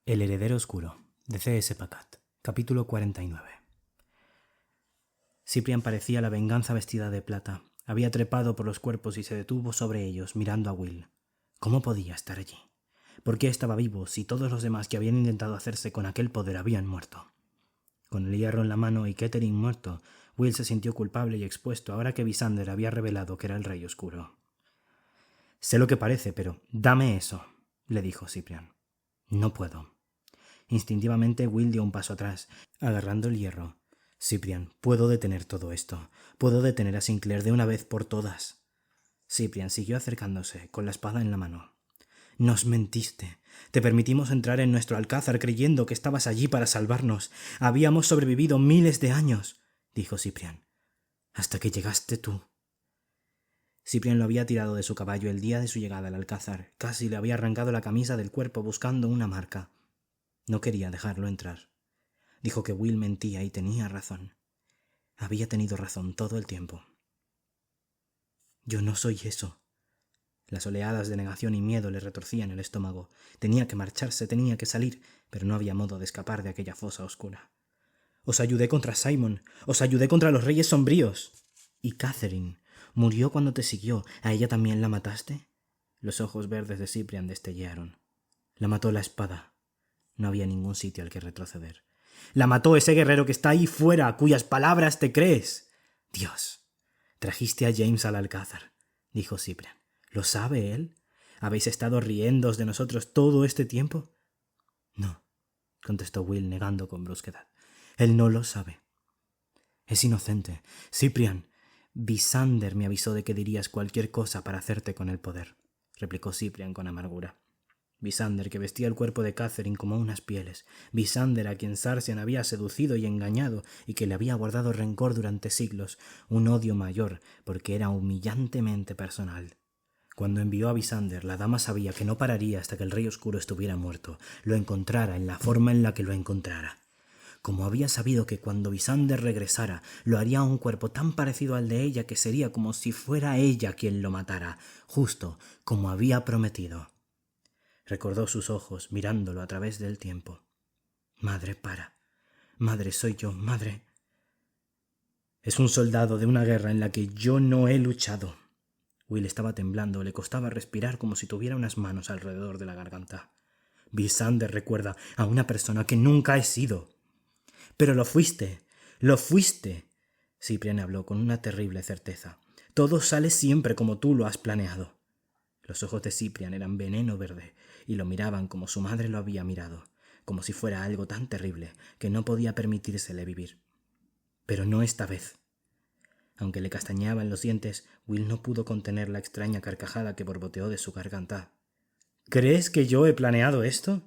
El heredero oscuro, de C.S. Pacat, capítulo 49. Ciprian parecía la venganza vestida de plata. Había trepado por los cuerpos y se detuvo sobre ellos, mirando a Will. ¿Cómo podía estar allí? ¿Por qué estaba vivo si todos los demás que habían intentado hacerse con aquel poder habían muerto? Con el hierro en la mano y Kettering muerto, Will se sintió culpable y expuesto ahora que Visander había revelado que era el Rey Oscuro. «Sé lo que parece, pero dame eso», le dijo Ciprian. «No puedo». Instintivamente Will dio un paso atrás, agarrando el hierro. «Ciprian, puedo detener todo esto. Puedo detener a Sinclair de una vez por todas». Ciprian siguió acercándose, con la espada en la mano. «Nos mentiste. Te permitimos entrar en nuestro alcázar creyendo que estabas allí para salvarnos. Habíamos sobrevivido miles de años», dijo Ciprian. «Hasta que llegaste tú». Ciprian lo había tirado de su caballo el día de su llegada al alcázar. Casi le había arrancado la camisa del cuerpo buscando una marca. No quería dejarlo entrar. Dijo que Will mentía y tenía razón. Había tenido razón todo el tiempo. «Yo no soy eso». Las oleadas de negación y miedo le retorcían el estómago. Tenía que marcharse, tenía que salir, pero no había modo de escapar de aquella fosa oscura. «Os ayudé contra Simon, os ayudé contra los Reyes Sombríos». «¿Y Catherine? Murió cuando te siguió. ¿A ella también la mataste?» Los ojos verdes de Ciprian destellearon. «La mató la espada». No había ningún sitio al que retroceder. «La mató ese guerrero que está ahí fuera, a cuyas palabras te crees». «Dios, trajiste a James al alcázar», dijo Ciprian. «¿Lo sabe él? ¿Habéis estado riéndoos de nosotros todo este tiempo?» «No», contestó Will negando con brusquedad. «Él no lo sabe». «Es inocente. Ciprian, Visander me avisó de que dirías cualquier cosa para hacerte con el poder», replicó Ciprian con amargura. Visander, que vestía el cuerpo de Catherine como unas pieles. Visander, a quien Sarsian había seducido y engañado y que le había guardado rencor durante siglos, un odio mayor porque era humillantemente personal. Cuando envió a Visander, la dama sabía que no pararía hasta que el Rey Oscuro estuviera muerto, lo encontrara en la forma en la que lo encontrara. Como había sabido que cuando Visander regresara, lo haría a un cuerpo tan parecido al de ella que sería como si fuera ella quien lo matara, justo como había prometido. Recordó sus ojos mirándolo a través del tiempo. «Madre, para. Madre, soy yo, madre. Es un soldado de una guerra en la que yo no he luchado». Will estaba temblando, le costaba respirar como si tuviera unas manos alrededor de la garganta. «Visander recuerda a una persona que nunca he sido». «Pero lo fuiste, lo fuiste». Ciprian habló con una terrible certeza. «Todo sale siempre como tú lo has planeado». Los ojos de Ciprian eran veneno verde y lo miraban como su madre lo había mirado, como si fuera algo tan terrible que no podía permitírsele vivir. Pero no esta vez. Aunque le castañeaban los dientes, Will no pudo contener la extraña carcajada que borboteó de su garganta. «¿Crees que yo he planeado esto?»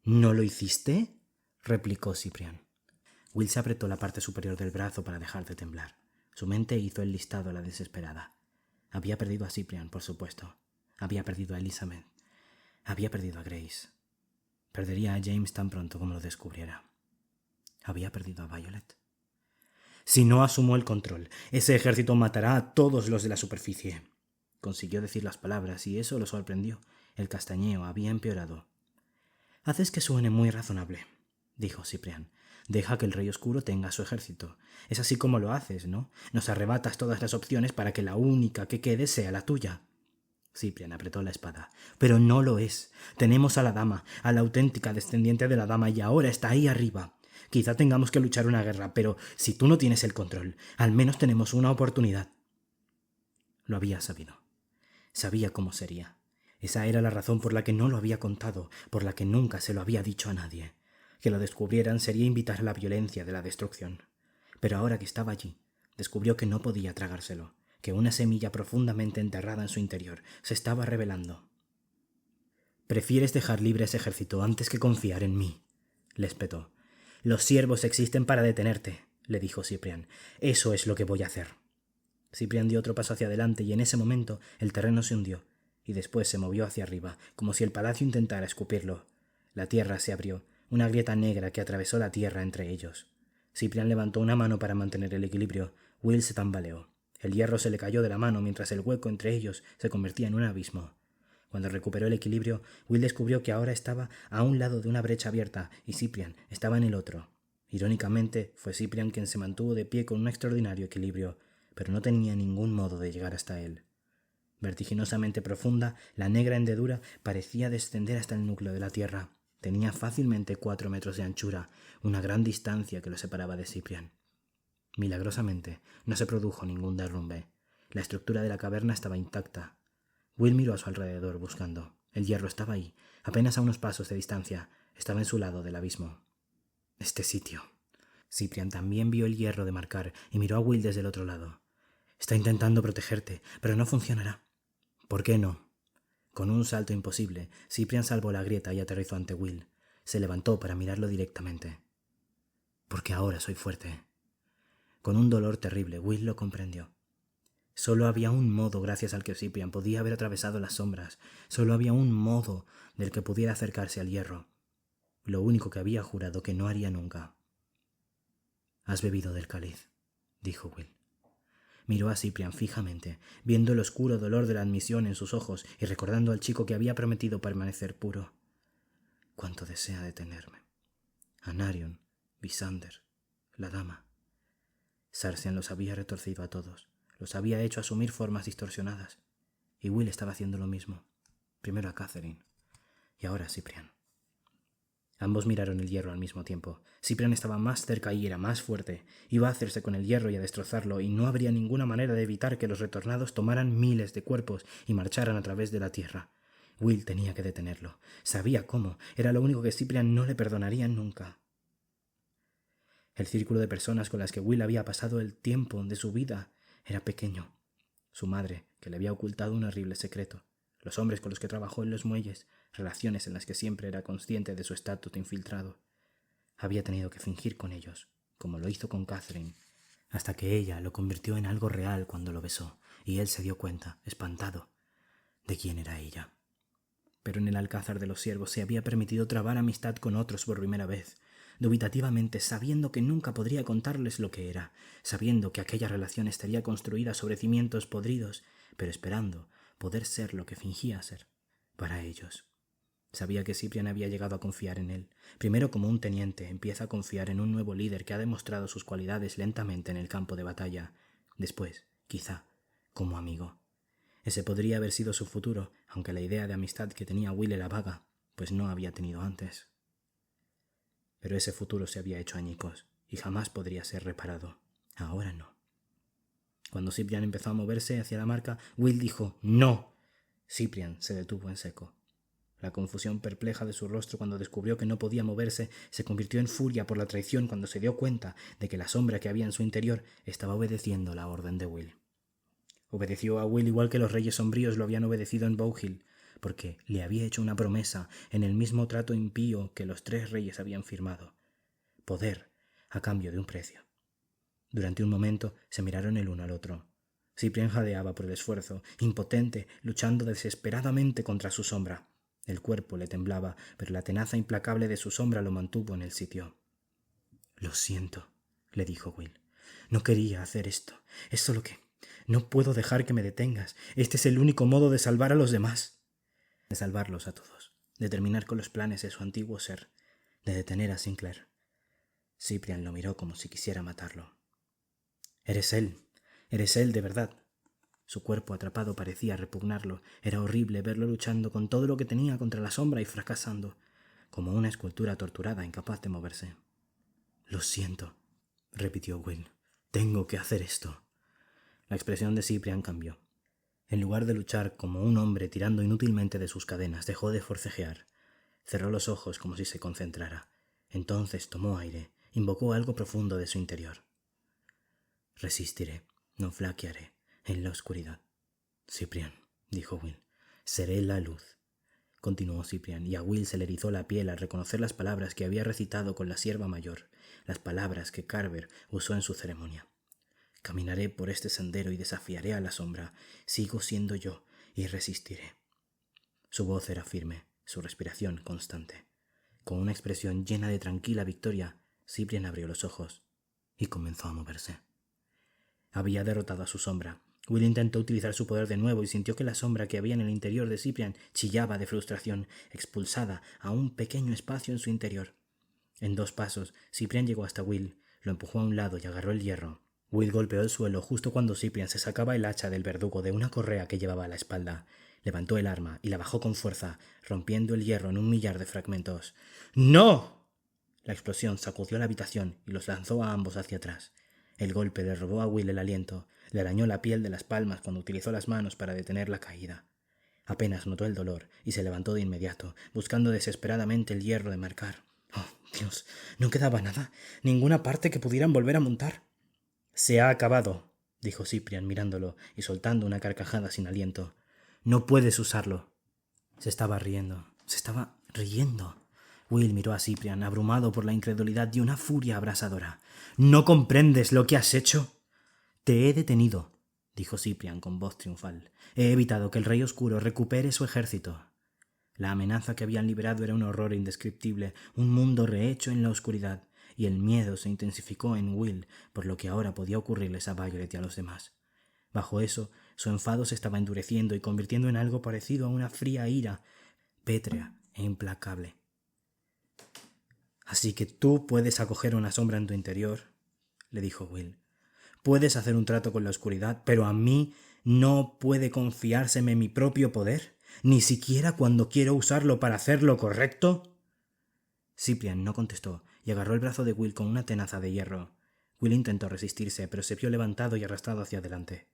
«¿No lo hiciste?», replicó Ciprian. Will se apretó la parte superior del brazo para dejar de temblar. Su mente hizo el listado a la desesperada. Había perdido a Ciprian, por supuesto. Había perdido a Elizabeth. Había perdido a Grace. Perdería a James tan pronto como lo descubriera. Había perdido a Violet. «Si no asumo el control, ese ejército matará a todos los de la superficie». Consiguió decir las palabras y eso lo sorprendió. El castañeo había empeorado. «Haces que suene muy razonable», dijo Ciprian. «Deja que el Rey Oscuro tenga su ejército. Es así como lo haces, ¿no? Nos arrebatas todas las opciones para que la única que quede sea la tuya». Ciprian apretó la espada. «Pero no lo es. Tenemos a la dama, a la auténtica descendiente de la dama, y ahora está ahí arriba. Quizá tengamos que luchar una guerra, pero si tú no tienes el control, al menos tenemos una oportunidad». Lo había sabido. Sabía cómo sería. Esa era la razón por la que no lo había contado, por la que nunca se lo había dicho a nadie. Que lo descubrieran sería invitar a la violencia de la destrucción. Pero ahora que estaba allí, descubrió que no podía tragárselo, que una semilla profundamente enterrada en su interior se estaba revelando. «Prefieres dejar libre ese ejército antes que confiar en mí», le espetó. «Los siervos existen para detenerte», le dijo Ciprian. «Eso es lo que voy a hacer». Ciprian dio otro paso hacia adelante y en ese momento el terreno se hundió y después se movió hacia arriba, como si el palacio intentara escupirlo. La tierra se abrió, una grieta negra que atravesó la tierra entre ellos. Ciprian levantó una mano para mantener el equilibrio. Will se tambaleó. El hierro se le cayó de la mano mientras el hueco entre ellos se convertía en un abismo. Cuando recuperó el equilibrio, Will descubrió que ahora estaba a un lado de una brecha abierta y Cyprian estaba en el otro. Irónicamente, fue Cyprian quien se mantuvo de pie con un extraordinario equilibrio, pero no tenía ningún modo de llegar hasta él. Vertiginosamente profunda, la negra hendedura parecía descender hasta el núcleo de la tierra. Tenía fácilmente 4 metros de anchura, una gran distancia que lo separaba de Cyprian. Milagrosamente, no se produjo ningún derrumbe. La estructura de la caverna estaba intacta. Will miró a su alrededor buscando. El hierro estaba ahí, apenas a unos pasos de distancia. Estaba en su lado del abismo. Este sitio. Cyprian también vio el hierro de marcar y miró a Will desde el otro lado. Está intentando protegerte, pero no funcionará. ¿Por qué no? Con un salto imposible, Cyprian salvó la grieta y aterrizó ante Will. Se levantó para mirarlo directamente. Porque ahora soy fuerte. Con un dolor terrible, Will lo comprendió. Solo había un modo gracias al que Cyprian podía haber atravesado las sombras. Solo había un modo del que pudiera acercarse al hierro. Lo único que había jurado que no haría nunca. «Has bebido del cáliz», dijo Will. Miró a Cyprian fijamente, viendo el oscuro dolor de la admisión en sus ojos y recordando al chico que había prometido permanecer puro. «¿Cuánto desea detenerme? Anarion, Visander, la dama». Sarsian los había retorcido a todos. Los había hecho asumir formas distorsionadas. Y Will estaba haciendo lo mismo. Primero a Catherine. Y ahora a Cyprian. Ambos miraron el hierro al mismo tiempo. Cyprian estaba más cerca y era más fuerte. Iba a hacerse con el hierro y a destrozarlo, y no habría ninguna manera de evitar que los retornados tomaran miles de cuerpos y marcharan a través de la tierra. Will tenía que detenerlo. Sabía cómo. Era lo único que Cyprian no le perdonaría nunca. El círculo de personas con las que Will había pasado el tiempo de su vida era pequeño. Su madre, que le había ocultado un horrible secreto. Los hombres con los que trabajó en los muelles, relaciones en las que siempre era consciente de su estatus de infiltrado. Había tenido que fingir con ellos, como lo hizo con Catherine, hasta que ella lo convirtió en algo real cuando lo besó, y él se dio cuenta, espantado, de quién era ella. Pero en el Alcázar de los Siervos se había permitido trabar amistad con otros por primera vez, dubitativamente, sabiendo que nunca podría contarles lo que era, sabiendo que aquella relación estaría construida sobre cimientos podridos, pero esperando poder ser lo que fingía ser para ellos. Sabía que Cyprian había llegado a confiar en él. Primero como un teniente empieza a confiar en un nuevo líder que ha demostrado sus cualidades lentamente en el campo de batalla. Después, quizá, como amigo. Ese podría haber sido su futuro, aunque la idea de amistad que tenía Will era vaga, pues no había tenido antes. Pero ese futuro se había hecho añicos y jamás podría ser reparado. Ahora no. Cuando Cyprian empezó a moverse hacia la marca, Will dijo «¡No!». Cyprian se detuvo en seco. La confusión perpleja de su rostro cuando descubrió que no podía moverse se convirtió en furia por la traición cuando se dio cuenta de que la sombra que había en su interior estaba obedeciendo la orden de Will. Obedeció a Will igual que los reyes sombríos lo habían obedecido en Bowhill, porque le había hecho una promesa en el mismo trato impío que los 3 reyes habían firmado. Poder a cambio de un precio. Durante un momento se miraron el uno al otro. Cyprian jadeaba por el esfuerzo, impotente, luchando desesperadamente contra su sombra. El cuerpo le temblaba, pero la tenaza implacable de su sombra lo mantuvo en el sitio. «Lo siento», le dijo Will. «No quería hacer esto. Es solo que no puedo dejar que me detengas. Este es el único modo de salvar a los demás». De salvarlos a todos. De terminar con los planes de su antiguo ser. De detener a Sinclair. Cyprian lo miró como si quisiera matarlo. «Eres él de verdad». Su cuerpo atrapado parecía repugnarlo. Era horrible verlo luchando con todo lo que tenía contra la sombra y fracasando, como una escultura torturada incapaz de moverse. «Lo siento», repitió Will. «Tengo que hacer esto». La expresión de Cyprian cambió. En lugar de luchar como un hombre tirando inútilmente de sus cadenas, dejó de forcejear. Cerró los ojos como si se concentrara. Entonces tomó aire, invocó algo profundo de su interior. «Resistiré, no flaquearé, en la oscuridad». «Cyprian», dijo Will, «seré la luz». Continuó Cyprian, y a Will se le erizó la piel al reconocer las palabras que había recitado con la sierva mayor, las palabras que Carver usó en su ceremonia. «Caminaré por este sendero y desafiaré a la sombra. Sigo siendo yo y resistiré». Su voz era firme, su respiración constante. Con una expresión llena de tranquila victoria, Cyprian abrió los ojos y comenzó a moverse. Había derrotado a su sombra, Will intentó utilizar su poder de nuevo y sintió que la sombra que había en el interior de Cyprian chillaba de frustración, expulsada a un pequeño espacio en su interior. En 2 pasos, Cyprian llegó hasta Will, lo empujó a un lado y agarró el hierro. Will golpeó el suelo justo cuando Cyprian se sacaba el hacha del verdugo de una correa que llevaba a la espalda. Levantó el arma y la bajó con fuerza, rompiendo el hierro en 1.000.000 de fragmentos. ¡No! La explosión sacudió la habitación y los lanzó a ambos hacia atrás. El golpe le robó a Will el aliento, le arañó la piel de las palmas cuando utilizó las manos para detener la caída. Apenas notó el dolor y se levantó de inmediato, buscando desesperadamente el hierro de marcar. ¡Oh, Dios! No quedaba nada, ninguna parte que pudieran volver a montar. «Se ha acabado», dijo Cyprian mirándolo y soltando una carcajada sin aliento. «No puedes usarlo». Se estaba riendo. Will miró a Cyprian, abrumado por la incredulidad y una furia abrasadora. «¿No comprendes lo que has hecho?» «Te he detenido», dijo Cyprian con voz triunfal. «He evitado que el Rey Oscuro recupere su ejército». La amenaza que habían liberado era un horror indescriptible, un mundo rehecho en la oscuridad, y el miedo se intensificó en Will por lo que ahora podía ocurrirles a Violet y a los demás. Bajo eso, su enfado se estaba endureciendo y convirtiendo en algo parecido a una fría ira, pétrea e implacable. «Así que tú puedes acoger una sombra en tu interior», le dijo Will. «Puedes hacer un trato con la oscuridad, pero a mí no puede confiárseme mi propio poder, ni siquiera cuando quiero usarlo para hacer lo correcto». Cyprian no contestó y agarró el brazo de Will con una tenaza de hierro. Will intentó resistirse, pero se vio levantado y arrastrado hacia adelante.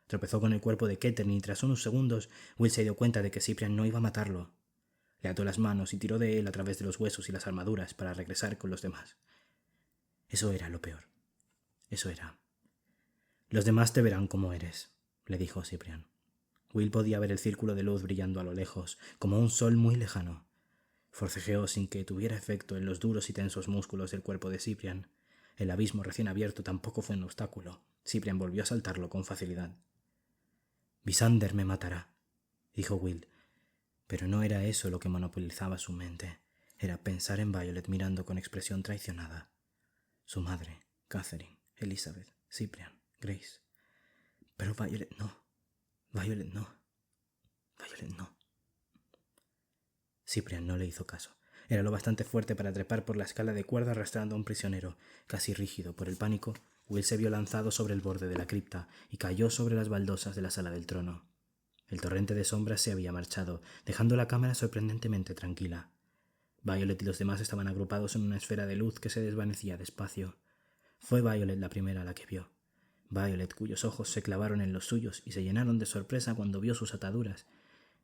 Tropezó con el cuerpo de Kettering y tras unos segundos Will se dio cuenta de que Cyprian no iba a matarlo. Le ató las manos y tiró de él a través de los huesos y las armaduras para regresar con los demás. Eso era lo peor. Eso era. «Los demás te verán como eres», le dijo Cyprian. Will podía ver el círculo de luz brillando a lo lejos, como un sol muy lejano. Forcejeó sin que tuviera efecto en los duros y tensos músculos del cuerpo de Cyprian. El abismo recién abierto tampoco fue un obstáculo. Cyprian volvió a saltarlo con facilidad. «Visander me matará», dijo Will. Pero no era eso lo que monopolizaba su mente. Era pensar en Violet mirando con expresión traicionada. Su madre, Catherine, Elizabeth, Cyprian, Grace. Pero Violet no. Violet no. Violet no. Cyprian no le hizo caso. Era lo bastante fuerte para trepar por la escala de cuerda arrastrando a un prisionero. Casi rígido por el pánico, Will se vio lanzado sobre el borde de la cripta y cayó sobre las baldosas de la sala del trono. El torrente de sombras se había marchado, dejando la cámara sorprendentemente tranquila. Violet y los demás estaban agrupados en una esfera de luz que se desvanecía despacio. Fue Violet la primera a la que vio. Violet, cuyos ojos se clavaron en los suyos y se llenaron de sorpresa cuando vio sus ataduras,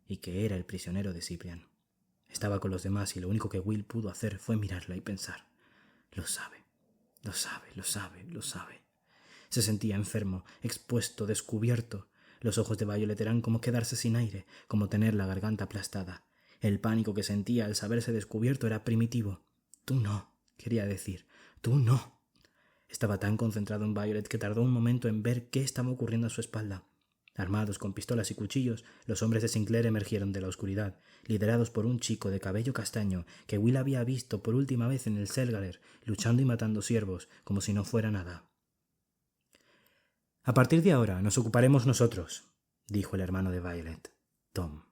y que era el prisionero de Cyprian. Estaba con los demás y lo único que Will pudo hacer fue mirarla y pensar. Lo sabe, lo sabe, lo sabe, lo sabe. Se sentía enfermo, expuesto, descubierto. Los ojos de Violet eran como quedarse sin aire, como tener la garganta aplastada. El pánico que sentía al saberse descubierto era primitivo. «Tú no», quería decir, «tú no». Estaba tan concentrado en Violet que tardó un momento en ver qué estaba ocurriendo a su espalda. Armados con pistolas y cuchillos, los hombres de Sinclair emergieron de la oscuridad, liderados por un chico de cabello castaño que Will había visto por última vez en el Selgaler, luchando y matando siervos, como si no fuera nada. «A partir de ahora nos ocuparemos nosotros», dijo el hermano de Violet, Tom.